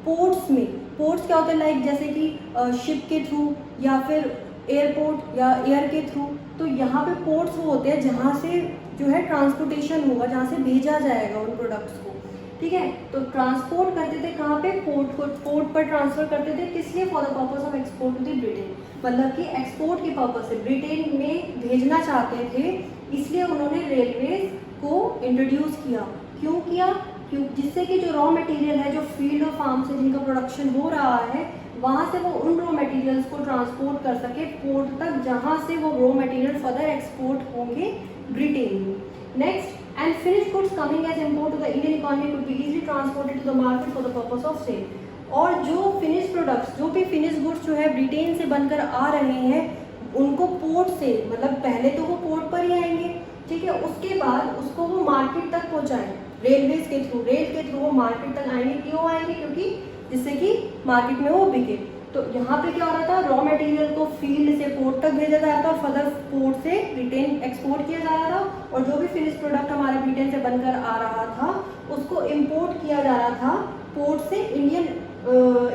पोर्ट्स में। पोर्ट्स क्या होते हैं, लाइक जैसे कि शिप के थ्रू या फिर एयरपोर्ट या एयर के थ्रू। तो यहाँ पे पोर्ट्स वो होते हैं जहाँ से जो है ट्रांसपोर्टेशन होगा, जहाँ से भेजा जाएगा उन प्रोडक्ट्स को। ठीक है। तो ट्रांसपोर्ट करते थे कहाँ पे, पोर्ट पर ट्रांसफर करते थे, किस लिए, for the purpose of export to the Britain, मतलब कि एक्सपोर्ट के पर्पस से ब्रिटेन में भेजना चाहते थे, इसलिए उन्होंने रेलवेज को इंट्रोड्यूस किया। क्यों किया, जिससे कि जो रॉ मटेरियल है, जो फील्ड ऑफ फार्म से जिनका प्रोडक्शन हो रहा है, वहाँ से वो उन रॉ मटेरियल्स को ट्रांसपोर्ट कर सके पोर्ट तक, जहाँ से वो रॉ मटेरियल फर्दर एक्सपोर्ट होंगे ब्रिटेन में। Next, and finished goods coming as import to the Indian economy could be easily transported to the market for the purpose of sale। और जो फिनिश प्रोडक्ट्स, जो भी फिनिश गुड्स जो है Britain से बनकर आ रहे हैं, उनको पोर्ट से, मतलब पहले तो वो पोर्ट पर ही आएंगे, ठीक है, उसके बाद उसको वो मार्केट तक पहुँचाएं रेलवेज के थ्रू, रेल के थ्रू वो मार्केट तक आएंगे। क्यों आएंगे, क्योंकि जिससे कि मार्केट में वो बिके। तो यहाँ पे क्या हो रहा था, रॉ मटेरियल को फील्ड से पोर्ट तक भेजा जा रहा था, फर्दर पोर्ट से ब्रिटेन एक्सपोर्ट किया जा रहा था, और जो भी फिनिश प्रोडक्ट हमारे ब्रिटेन से बनकर आ रहा था उसको इंपोर्ट किया जा रहा था पोर्ट से इंडियन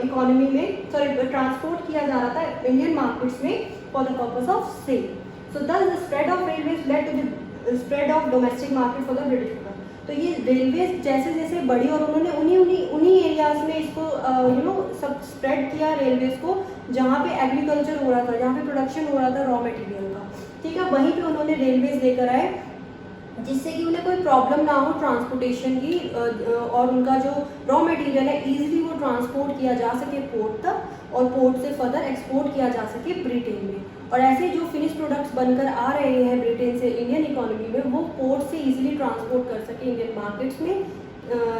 इकोनॉमी में, सॉरी ट्रांसपोर्ट किया जा रहा था इंडियन मार्केट्स में for the purpose of sale. So thus the spread of railways led to the spread of domestic market for the British product. तो ये रेलवेज जैसे जैसे बढ़ी और उन्होंने उन्हीं एरियाज में इसको सब स्प्रेड किया रेलवेज को, जहाँ पे एग्रीकल्चर हो रहा था, जहाँ पे प्रोडक्शन हो रहा था रॉ मटेरियल का, ठीक है, वहीं पे उन्होंने रेलवेज लेकर आए, जिससे कि उन्हें कोई प्रॉब्लम ना हो ट्रांसपोर्टेशन की, और उनका जो रॉ मटेरियल है ईजिली वो ट्रांसपोर्ट किया जा सके पोर्ट तक, और पोर्ट से फर्दर एक्सपोर्ट किया जा सके ब्रिटेन में। और ऐसे जो फिनिश प्रोडक्ट्स बनकर आ रहे हैं ब्रिटेन से इंडियन इकोनॉमी में, वो पोर्ट से इजीली ट्रांसपोर्ट कर सके इंडियन मार्केट्स में,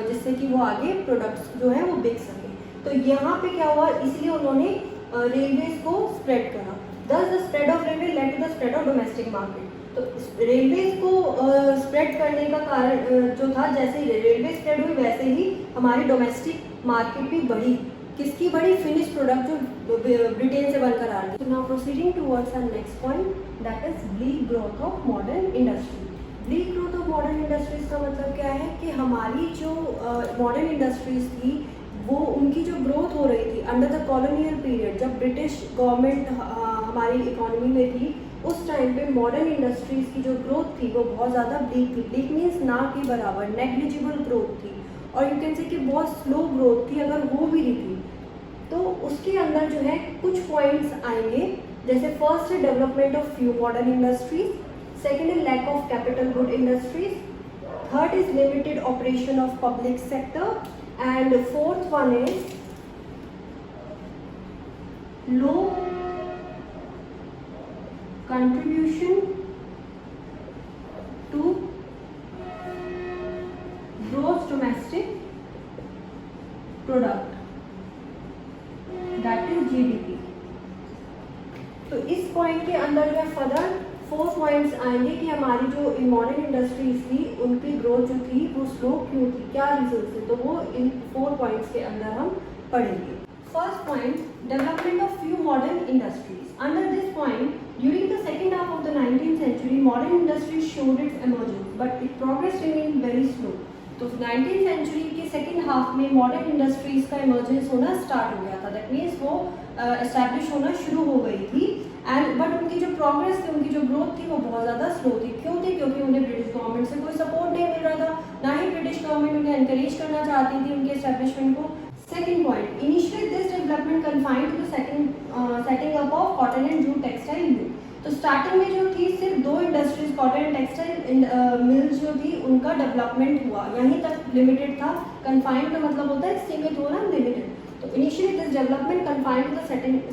जिससे कि वो आगे प्रोडक्ट्स जो है वो बिक सके। तो यहाँ पे क्या हुआ, इसलिए उन्होंने रेलवेज को स्प्रेड करा। Thus the spread of railway led to the spread of domestic market. तो रेलवेज को स्प्रेड करने का कारण जो था, जैसे ही रेलवे स्प्रेड हुई वैसे ही हमारी डोमेस्टिक मार्केट भी बढ़ी। किसकी बढ़ी, फिनिश प्रोडक्ट जो ब्रिटेन से बनकर आ रही है। Now proceeding towards our next point, that is bleak growth of modern industry. Bleak growth of modern industries का मतलब क्या है कि हमारी जो मॉडर्न इंडस्ट्रीज थी, वो उनकी जो ग्रोथ हो रही थी अंडर द कॉलोनियल पीरियड, जब ब्रिटिश गवर्नमेंट हमारी इकोनॉमी में थी, उस टाइम पे मॉडर्न इंडस्ट्रीज की जो ग्रोथ थी वो बहुत ज़्यादा ब्लीक थी। ब्लीक मीन्स ना के बराबर, नेग्लिजिबल ग्रोथ थी, और यू कैन से कि बहुत स्लो ग्रोथ थी, अगर हो भी रही थी। तो उसके अंदर जो है कुछ पॉइंट्स आएंगे, जैसे फर्स्ट है development of few modern industries, second है lack of capital good industries, third is limited operation of public sector, and fourth one is low contribution to gross domestic product, that is GDP। तो इस point के अंदर जो further 4 points आएंगे कि हमारी जो मॉडर्न इंडस्ट्रीज थी उनकी ग्रोथ जो थी वो स्लो क्यों थी, क्या रीजन थे, तो वो इन 4 पॉइंट्स के अंदर हम पढ़ेंगे। First point, development of few modern industries. Under this point, during the second half of the 19th century, modern industries showed its emergence, but its progress remained very slow. तो 19th century के second half में modern industries का emergence होना start हो गया था। That means वो establish होना शुरू हो गई थी, and but उनकी जो progress थी, उनकी जो growth थी वो बहुत ज़्यादा slow थी। क्यों थी? क्योंकि उन्हें ब्रिटिश गवर्नमेंट से कोई सपोर्ट नहीं मिल रहा था, ना ही ब्रिटिश गवर्नमेंट उन्हें encourage करना चाहती थी उनके establishment को। Second point, initially this development confined to the setting up of cotton and jute textile mill। तो स्टार्टिंग में जो थी सिर्फ 2 industries, cotton and textile mills जो थी उनका डेवलपमेंट हुआ, यहीं तक लिमिटेड था। कन्फाइंड का मतलब होता है सीमित होना, लिमिटेड। तो initially this development confined to the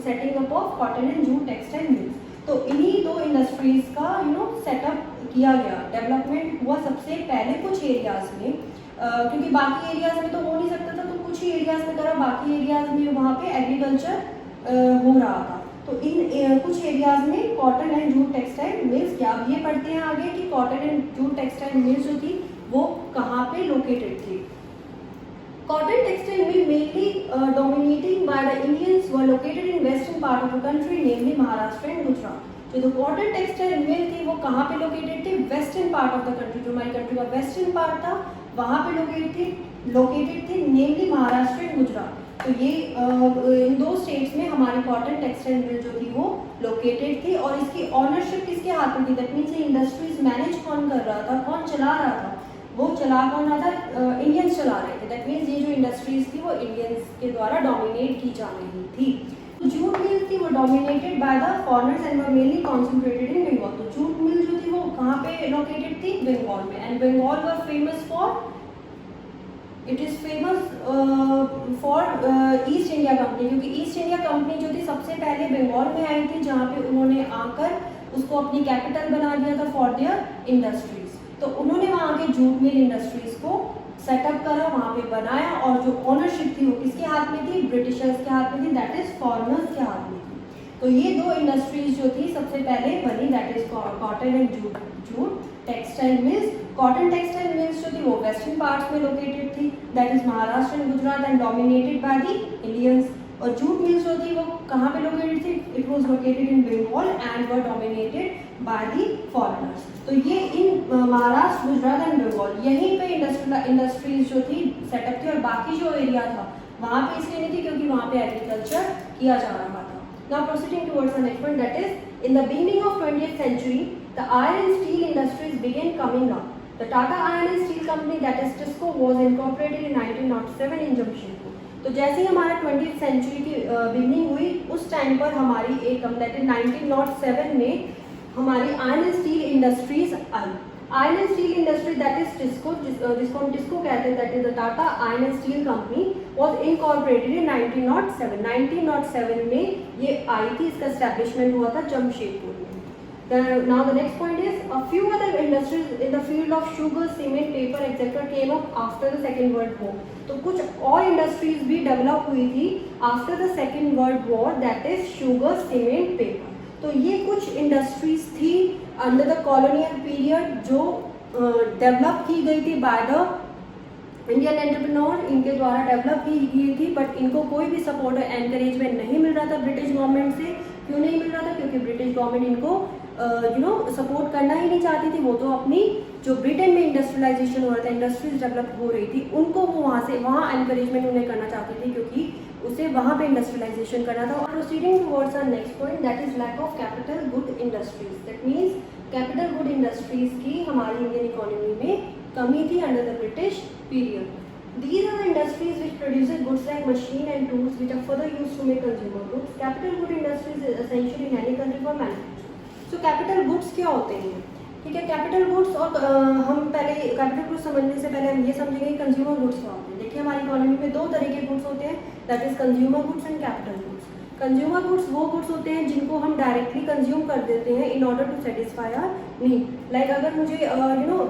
setting up of cotton and jute textile mills. तो इन्हीं 2 इंडस्ट्रीज का सेटअप किया गया, डेवलपमेंट हुआ सबसे पहले कुछ एरियाज में, क्योंकि बाकी एरियाज में तो हो नहीं सकता था, तो कुछ ही एरियाज में करा, बाकी एरियाज में वहाँ पे एग्रीकल्चर हो रहा था। तो इन कुछ एरियाज में cotton and jute textile mills, क्या अब ये पढ़ते हैं आगे कि cotton and jute textile mills जो थी वो कहाँ पे लोकेटेड थी। Cotton textile mill mainly dominating bye the Indians were located in western part of the country, namely Maharashtra and Gujarat. जो कॉटन टेक्सटाइल मिल थी वो कहाँ पे लोकेटेड थी, western part of the country, जो हमारी कंट्री का वेस्टर्न पार्ट था वहाँ पे लोकेटेड थी नेमली महाराष्ट्र एंड गुजरात। तो ये इन 2 स्टेट्स में हमारी कॉटन टेक्सटाइल मिल जो थी वो लोकेटेड थी, और इसकी ऑनरशिप किसके हाथ में थी, दैट मीन्स ये इंडस्ट्रीज मैनेज कौन कर रहा था, कौन चला रहा था, वो चला कौन रहा था, इंडियंस चला रहे थे। दैट मीन्स ये जो इंडस्ट्रीज थी वो इंडियंस के द्वारा डोमिनेट की जा रही थी। जूट मिल थी वो dominated by the foreigners and were mainly concentrated in Bengal. तो जूट मिल जो थी वो कहाँ पे लोकेटेड थी, बंगाल में। And Bengal were famous for, it is famous for East India Company, क्योंकि ईस्ट इंडिया कंपनी जो थी सबसे पहले बंगाल में आई थी, जहाँ पे उन्होंने आकर उसको अपनी कैपिटल बना दिया था फॉर देयर इंडस्ट्रीज। तो उन्होंने वहाँ के जूट मिल इंडस्ट्रीज को सेटअप करा, वहाँ पे बनाया, और जो ओनरशिप थी वो किसके हाथ में थी, ब्रिटिशर्स के हाथ में थी, दैट इज फॉरेनर्स के हाथ में थी। तो ये दो इंडस्ट्रीज जो थी सबसे पहले बनी, that is cotton and jute textile mills. Cotton textile mills जो थी वो वेस्टर्न पार्ट्स में लोकेटेड थी, that is Maharashtra and Gujarat, and dominated by the Indians. और जूट मिल्स जो थी वो कहाँ पे लोकेटेड थी, it was located in Bengal and were dominated by the foreigners. तो ये इन महाराष्ट्र, गुजरात एंड बंगाल यहीं पे इंडस्ट्रीज जो थी सेटअप थी, और बाकी जो एरिया था वहाँ पे इसलिए नहीं थी क्योंकि वहाँ पे एग्रीकल्चर किया जा रहा था। Now proceeding towards the next point, that is in the beginning of 20th century the iron and steel industries began coming up. The Tata Iron and Steel Company, that is TISCO, was incorporated in 1907 in Jamshedpur. तो जैसे ही हमारा 20th century की beginning हुई, उस time पर हमारी एक that is 1907 में हमारी iron and steel industries I. Iron and steel industry that is TISCO, जिसको हम टिस्को कहते हैं, that is the Tata iron and steel company, was incorporated in 1907। 1907 में ये आई थी, इसका एस्टेब्लिशमेंट हुआ था जमशेदपुर में। Now the next point is a few other industries in the field of sugar, cement, paper, etc. came up after the Second World War. तो कुछ और इंडस्ट्रीज भी डेवलप हुई थी after the second world war, that is sugar, cement, paper. तो ये कुछ industries थी अंडर द कॉलोनियल पीरियड जो डेवलप की गई थी बाय द इंडियन एंटरप्रेन्योर, इनके द्वारा डेवलप की गई थी, बट इनको कोई भी सपोर्ट और एनकरेजमेंट नहीं मिल रहा था ब्रिटिश गवर्नमेंट से। क्यों नहीं मिल रहा था, क्योंकि ब्रिटिश गवर्नमेंट इनको सपोर्ट करना ही नहीं चाहती थी। वो तो अपनी जो ब्रिटेन में इंडस्ट्रियलाइजेशन हो रहा था, इंडस्ट्रीज डेवलप हो रही थी, उनको वो वहाँ एनकरेजमेंट उन्हें करना चाहती थी, क्योंकि उसे वहाँ पे इंडस्ट्रियलाइजेशन करना था। और proceeding towards our next point, that is lack of capital good industries. That means capital good industries की हमारी इंडियन इकोनॉमी में कमी थी under the British period. These are the industries which produces goods like machine and tools which are further used to make consumer goods. Capital good industries is essential in any country for manufacturing. So capital goods क्या होते हैं, ठीक है। Capital goods, और हम पहले capital goods समझने से पहले हम ये समझेंगे कंज्यूमर गुड्स क्या होते हैं। देखिए हमारी इकोनॉमी में दो तरह के गुड्स होते हैं, that is consumer goods and capital goods. Consumer goods वो गुड्स होते हैं जिनको हम डायरेक्टली कंज्यूम कर देते हैं in order to satisfy our need. Like अगर मुझे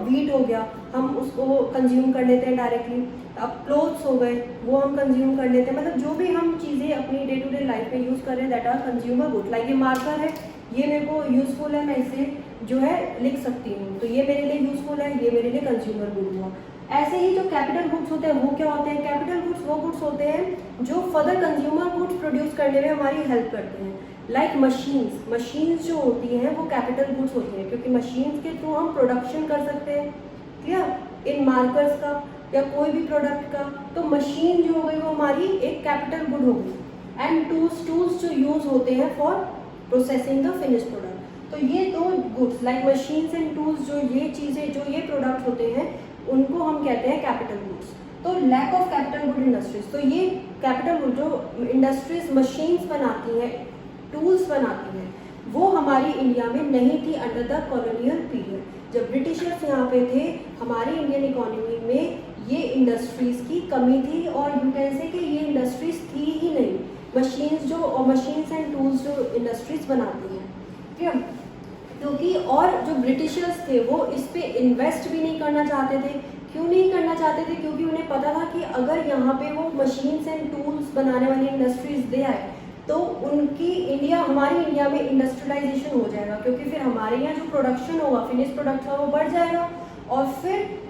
वीट हो गया, हम उसको कंज्यूम कर लेते हैं डायरेक्टली। अब क्लोथ्स हो गए, वो हम कंज्यूम कर लेते हैं। मतलब जो भी हम चीज़ें अपनी डे टू डे लाइफ में यूज़ कर रहे हैं, that are consumer good. Like ये मार्कर है, ये मेरे को यूज़फुल है, मैं इसे जो है लिख सकती हूँ, तो ये मेरे लिए यूज़फुल है, ये मेरे लिए कंज्यूमर गुड हुआ। ऐसे ही जो कैपिटल गुड्स होते हैं वो क्या होते हैं, कैपिटल गुड्स वो गुड्स होते हैं जो फर्दर कंज्यूमर गुड्स प्रोड्यूस करने में हमारी हेल्प करते हैं। लाइक मशीन्स जो होती हैं वो कैपिटल गुड्स होती हैं, क्योंकि मशीन्स के थ्रू हम प्रोडक्शन कर सकते हैं, क्लियर, इन मार्कर्स का या कोई भी प्रोडक्ट का। तो मशीन जो हो गई वो हमारी एक कैपिटल गुड हो गई। एंड टूल्स जो यूज होते हैं for processing the finish product. तो ये दो goods like machines and tools, जो ये चीज़ें, जो ये प्रोडक्ट होते हैं, उनको हम कहते हैं कैपिटल गुड्स। तो lack of capital good industries, तो ये कैपिटल गुड जो इंडस्ट्रीज मशीन्स बनाती हैं, टूल्स बनाती हैं, वो हमारी इंडिया में नहीं थी अंडर द कॉलोनियल पीरियड। जब ब्रिटिशर्स यहाँ पे थे, हमारी इंडियन इकोनॉमी में ये इंडस्ट्रीज की कमी थी, और यू कैन से कि ये इंडस्ट्रीज थी ही नहीं। मशीन्स एंड टूल्स जो इंडस्ट्रीज बनाती हैं, ठीक है, क्योंकि और जो ब्रिटिशर्स थे वो इस पे इन्वेस्ट भी नहीं करना चाहते थे। क्यों नहीं करना चाहते थे, क्योंकि उन्हें पता था कि अगर यहाँ पे वो मशीन्स एंड टूल्स बनाने वाली इंडस्ट्रीज दे आए तो हमारी इंडिया में इंडस्ट्रियलाइजेशन हो जाएगा, क्योंकि फिर हमारे यहाँ जो प्रोडक्शन होगा, फिनिश प्रोडक्ट का, वो बढ़ जाएगा, और फिर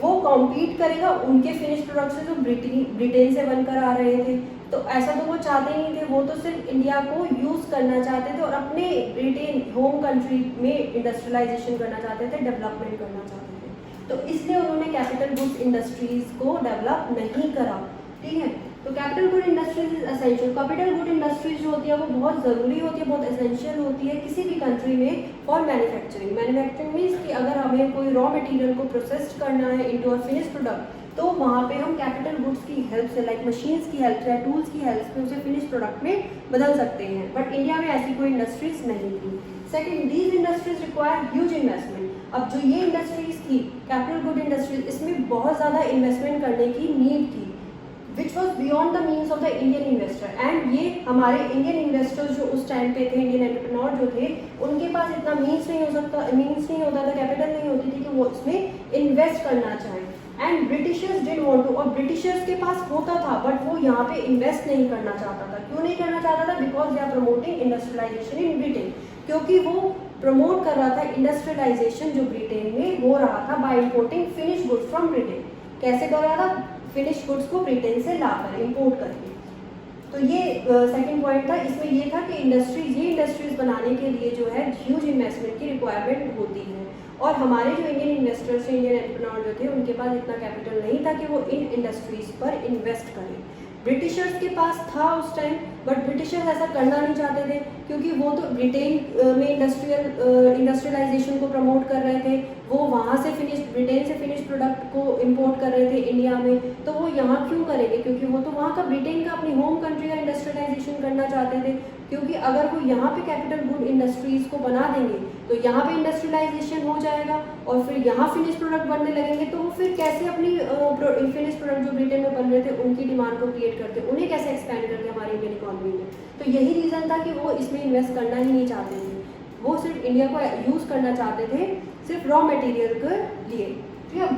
वो कॉम्पीट करेगा उनके फिनिश प्रोडक्ट से जो ब्रिटेन से बनकर आ रहे थे। तो ऐसा तो वो चाहते नहीं थे, वो तो सिर्फ इंडिया को यूज़ करना चाहते थे और अपने ब्रिटेन होम कंट्री में इंडस्ट्रियलाइजेशन करना चाहते थे, डेवलपमेंट करना चाहते थे। तो इसलिए उन्होंने कैपिटल गुड्स इंडस्ट्रीज को डेवलप नहीं करा, ठीक है। तो capital good industries is essential. Capital good industries जो होती है वो बहुत ज़रूरी होती है, बहुत एसेंशियल होती है किसी भी कंट्री में फॉर मैन्युफैक्चरिंग। मैन्युफैक्चरिंग मीन्स कि अगर हमें कोई रॉ मटेरियल को प्रोसेस करना है इनटू अ फिनिश प्रोडक्ट, तो वहाँ पे हम कैपिटल गुड्स की हेल्प से, लाइक मशीन्स की हेल्प से या टूल्स की हेल्प से उसे फिनिश प्रोडक्ट में बदल सकते हैं। बट इंडिया में ऐसी कोई इंडस्ट्रीज नहीं थी। Second, these industries require huge investment. अब जो ये इंडस्ट्रीज थी कैपिटल गुड इंडस्ट्रीज, इसमें बहुत ज़्यादा इन्वेस्टमेंट करने की नीड थी which was beyond the means of the Indian investor. And ये हमारे इंडियन इन्वेस्टर्स जो उस टाइम पे थे, इंडियन एंटरप्रेन्योर जो थे, उनके पास इतना मीन्स नहीं होता था, कैपिटल नहीं होती थी कि वो इसमें इन्वेस्ट करना चाहें। And britishers did want to, और ब्रिटिशर्स के पास होता था बट वो यहाँ पे इन्वेस्ट नहीं करना चाहता था। क्यों नहीं करना चाहता था? Because they are promoting industrialisation in Britain, क्योंकि वो प्रमोट कर रहा था इंडस्ट्रियलाइजेशन जो ब्रिटेन में हो रहा था by importing finish goods from Britain. कैसे कर रहा था? फिनिश गुड्स को ब्रिटेन से लाकर इंपोर्ट करके। तो ये सेकंड पॉइंट था। इसमें ये था कि ये इंडस्ट्रीज बनाने के लिए जो है ह्यूज इन्वेस्टमेंट की रिक्वायरमेंट होती है, और हमारे जो इंडियन इन्वेस्टर्स थे, इंडियन एंटरप्रेन्योर जो थे, उनके पास इतना कैपिटल नहीं था कि वो इन इंडस्ट्रीज पर इन्वेस्ट करें। ब्रिटिशर्स के पास था उस टाइम, बट ब्रिटिशर्स ऐसा करना नहीं चाहते थे क्योंकि वो तो ब्रिटेन में इंडस्ट्रियलाइजेशन को प्रमोट कर रहे थे। वो वहाँ से ब्रिटेन से फिनिश प्रोडक्ट को इंपोर्ट कर रहे थे इंडिया में, तो वो यहाँ क्यों करेंगे? क्योंकि वो तो वहाँ का ब्रिटेन का अपनी होम कंट्री का इंडस्ट्रियलाइजेशन करना चाहते थे। क्योंकि अगर वो यहाँ पे कैपिटल गुड इंडस्ट्रीज को बना देंगे तो यहाँ पे इंडस्ट्रियलाइजेशन हो जाएगा और फिर यहाँ फिनिश प्रोडक्ट बनने लगेंगे, तो वो फिर कैसे अपनी फिनिश प्रोडक्ट जो ब्रिटेन में बन रहे थे उनकी डिमांड को क्रिएट करते, उन्हें कैसे एक्सपेंड करते हमारी इंडियन इकोनॉमी में। तो यही रीज़न था कि वो इसमें इन्वेस्ट करना ही नहीं चाहते थे। वो सिर्फ इंडिया को यूज़ करना चाहते थे सिर्फ रॉ मटेरियल के लिए। ठीक है।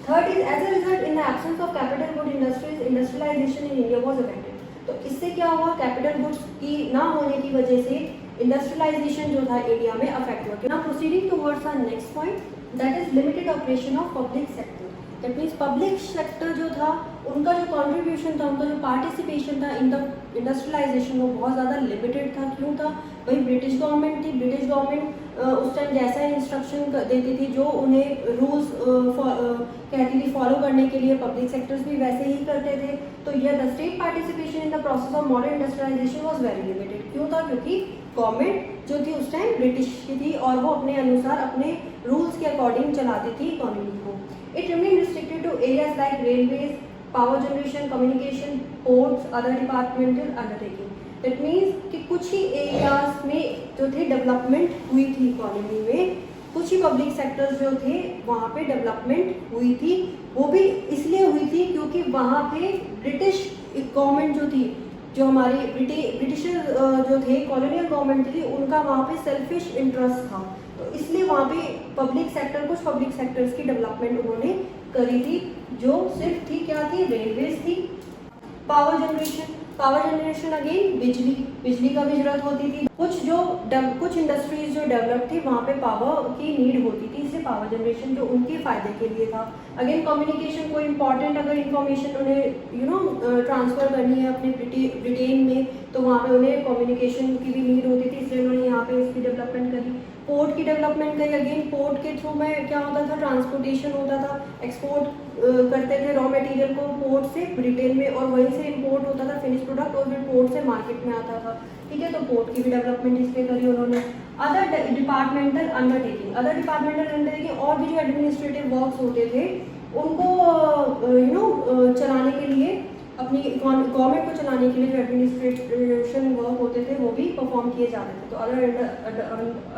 Third is, as a result in the absence of capital good industries, industrialisation in India was affected. तो इससे क्या हुआ? कैपिटल गुड्स की ना होने की वजह से इंडस्ट्रियलाइजेशन जो था इंडिया में अफेक्ट हुआ। Now proceeding towards our next point, that is limited operation of public sector. That means public sector जो था, उनका जो कॉन्ट्रीब्यूशन था, उनका जो पार्टिसिपेशन था इन द इंडस्ट्रियलाइजेशन वो बहुत ज़्यादा लिमिटेड था। क्यों था भाई? ब्रिटिश गवर्नमेंट थी। ब्रिटिश गवर्नमेंट उस टाइम जैसा इंस्ट्रक्शन देती थी, जो उन्हें रूल्स कहती थी फॉलो करने के लिए, पब्लिक सेक्टर्स भी वैसे ही करते थे। तो यह the state participation in the process of modern industrialisation was very limited. क्यों था? क्योंकि गवर्नमेंट जो थी उस टाइम ब्रिटिश की थी और वो अपने अनुसार अपने रूल्स के अकॉर्डिंग चलाती थी इकोनॉमी को। It remain restricted to areas like railways, power generation, communication, ports, other departmental undertaking. That means कि कुछ ही एरियाज में जो थे डेवलपमेंट हुई थी इकोनॉमी में, कुछ ही पब्लिक सेक्टर्स जो थे वहाँ पे डेवलपमेंट हुई थी। वो भी इसलिए हुई थी क्योंकि वहाँ पे ब्रिटिश गवर्नमेंट जो थी, जो हमारी ब्रिटिशर जो थे, कॉलोनियल गवर्नमेंट थी, उनका वहाँ पे सेल्फिश इंटरेस्ट था। तो इसलिए वहाँ पे कुछ पब्लिक सेक्टर्स की डेवलपमेंट उन्होंने करी थी, जो सिर्फ थी क्या थी? रेलवेज थी, पावर जनरेशन अगेन बिजली का भी जरूरत होती थी। कुछ इंडस्ट्रीज जो डेवलप थी वहाँ पे पावर की नीड होती थी, इसलिए पावर जनरेशन जो उनके फायदे के लिए था। अगेन कम्युनिकेशन, कोई इंपॉर्टेंट अगर इंफॉर्मेशन उन्हें ट्रांसफर करनी है अपने ब्रिटेन में, तो वहाँ पे उन्हें कम्युनिकेशन की भी नीड होती थी, इसलिए उन्होंने यहाँ पे इसकी डेवलपमेंट करी। पोर्ट की डेवलपमेंट करी। अगेन पोर्ट के थ्रू में क्या होता था? ट्रांसपोर्टेशन होता था, एक्सपोर्ट करते थे रॉ मटेरियल को पोर्ट से ब्रिटेन में, और वहीं से इंपोर्ट होता था फिनिश प्रोडक्ट और फिर पोर्ट से मार्केट में आता था। ठीक है, तो पोर्ट की भी डेवलपमेंट इसलिए करी उन्होंने। अदर डिपार्टमेंटल अंडरटेकिंग और भी जो एडमिनिस्ट्रेटिव वर्क्स होते थे उनको चलाने के लिए, अपनी गवर्नमेंट को चलाने के लिए जो एडमिनिस्ट्रेशन वर्क होते थे वो भी परफॉर्म किए जाते थे। तो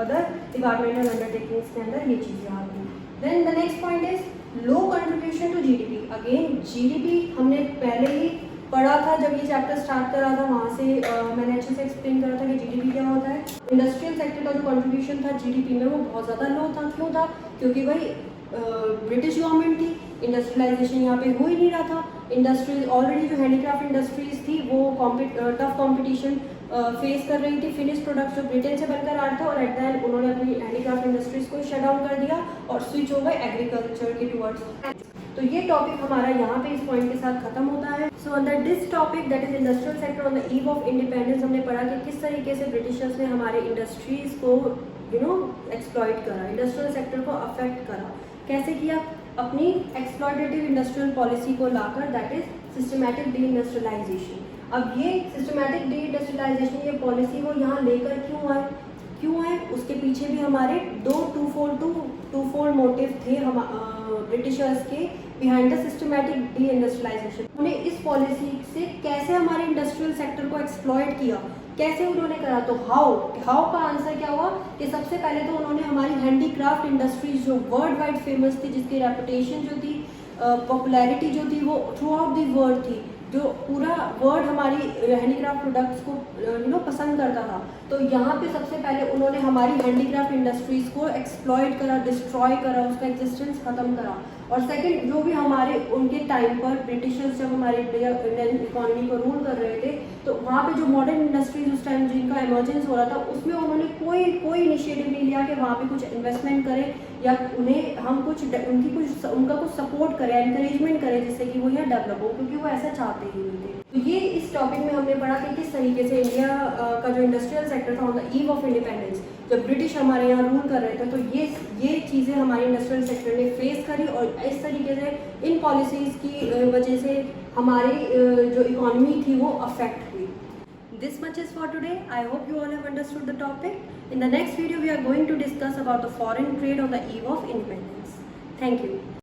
अदर डिपार्टमेंटल अंडरटेकिंग्स के अंदर ये चीज़ें आ गई। Then the next point is low contribution to GDP. Again GDP हमने पहले ही पढ़ा था, जब ये चैप्टर स्टार्ट करा था वहाँ से मैंने अच्छे से एक्सप्लेन करा था कि जीडीपी क्या होता है। इंडस्ट्रियल सेक्टर का जो कंट्रीब्यूशन था जीडीपी में वो बहुत ज़्यादा लो था। क्यों था? क्योंकि भाई ब्रिटिश गवर्नमेंट थी, इंडस्ट्रियलाइजेशन यहाँ पे हो ही नहीं रहा था। इंडस्ट्रीज ऑलरेडी जो हैंडीक्राफ्ट इंडस्ट्रीज थी वो टफ कंपटीशन फेस कर रही थी। फिनिश प्रोडक्ट्स जो ब्रिटेन से बनकर आ रहे थे, और एट द एंड उन्होंने अपनी हैंडीक्राफ्ट इंडस्ट्रीज को शट डाउन कर दिया और स्विच हो गए एग्रीकल्चर के टुवर्ड्स। तो ये टॉपिक हमारा यहाँ पे इस पॉइंट के साथ खत्म होता है। So under this topic that is industrial sector on the eve of independence, हमने पढ़ा कि किस तरीके से ब्रिटिशर्स ने हमारे इंडस्ट्रीज को एक्सप्लॉइट करा, इंडस्ट्रियल सेक्टर को अफेक्ट करा। कैसे किया? अपनी एक्सप्लॉयटेटिव इंडस्ट्रियल पॉलिसी को लाकर, that is systematic deindustrialisation. अब ये सिस्टमैटिक डी इंडस्ट्रियलाइजेशन ये पॉलिसी वो यहाँ लेकर क्यों आए उसके पीछे भी हमारे दो टू फोल्ड मोटिव थे हम ब्रिटिशर्स के behind the systematic deindustrialisation. उन्होंने इस पॉलिसी से कैसे हमारे इंडस्ट्रियल सेक्टर को एक्सप्लॉयट किया, कैसे उन्होंने करा, तो हाउ का आंसर क्या हुआ कि सबसे पहले तो उन्होंने हमारी हैंडीक्राफ्ट इंडस्ट्रीज जो वर्ल्ड वाइड फेमस थी, जिसकी रेपुटेशन जो थी, पॉपुलैरिटी जो थी वो थ्रू आउट द वर्ल्ड थी, जो पूरा वर्ल्ड हमारी हैंडीक्राफ्ट प्रोडक्ट्स को पसंद करता था, तो यहाँ पे सबसे पहले उन्होंने हमारी हैंडीक्राफ्ट इंडस्ट्रीज़ को एक्सप्लॉयट करा, डिस्ट्रॉय करा, उसका एग्जिस्टेंस ख़त्म करा। और सेकंड, जो भी हमारे उनके टाइम पर ब्रिटिशर्स जब हमारी इंडियन इकोनॉमी को रूल कर रहे थे, तो वहाँ पे जो मॉडर्न इंडस्ट्रीज उस टाइम जिनका इमर्जेंस हो रहा था, उसमें उन्होंने कोई इनिशिएटिव नहीं लिया कि वहाँ पे कुछ इन्वेस्टमेंट करें या उन्हें हम उनका कुछ सपोर्ट करें, एनकरेजमेंट करें, जिससे कि वो यहाँ डेवलप हो, क्योंकि वो ऐसा चाहते ही नहीं थे। तो ये इस टॉपिक में हमने पढ़ा कि किस तरीके से इंडिया का जो इंडस्ट्रियल सेक्टर था on the eve of independence, जब ब्रिटिश हमारे यहाँ रूल कर रहे थे, तो ये चीज़ें हमारे इंडस्ट्रियल सेक्टर ने फेस करी, और इस तरीके से इन पॉलिसीज़ की वजह से हमारी जो इकोनॉमी थी वो अफेक्ट हुई। This much is for today. I hope you all have understood the topic. In the next video, we are going to discuss about the foreign trade on the eve of independence. Thank you.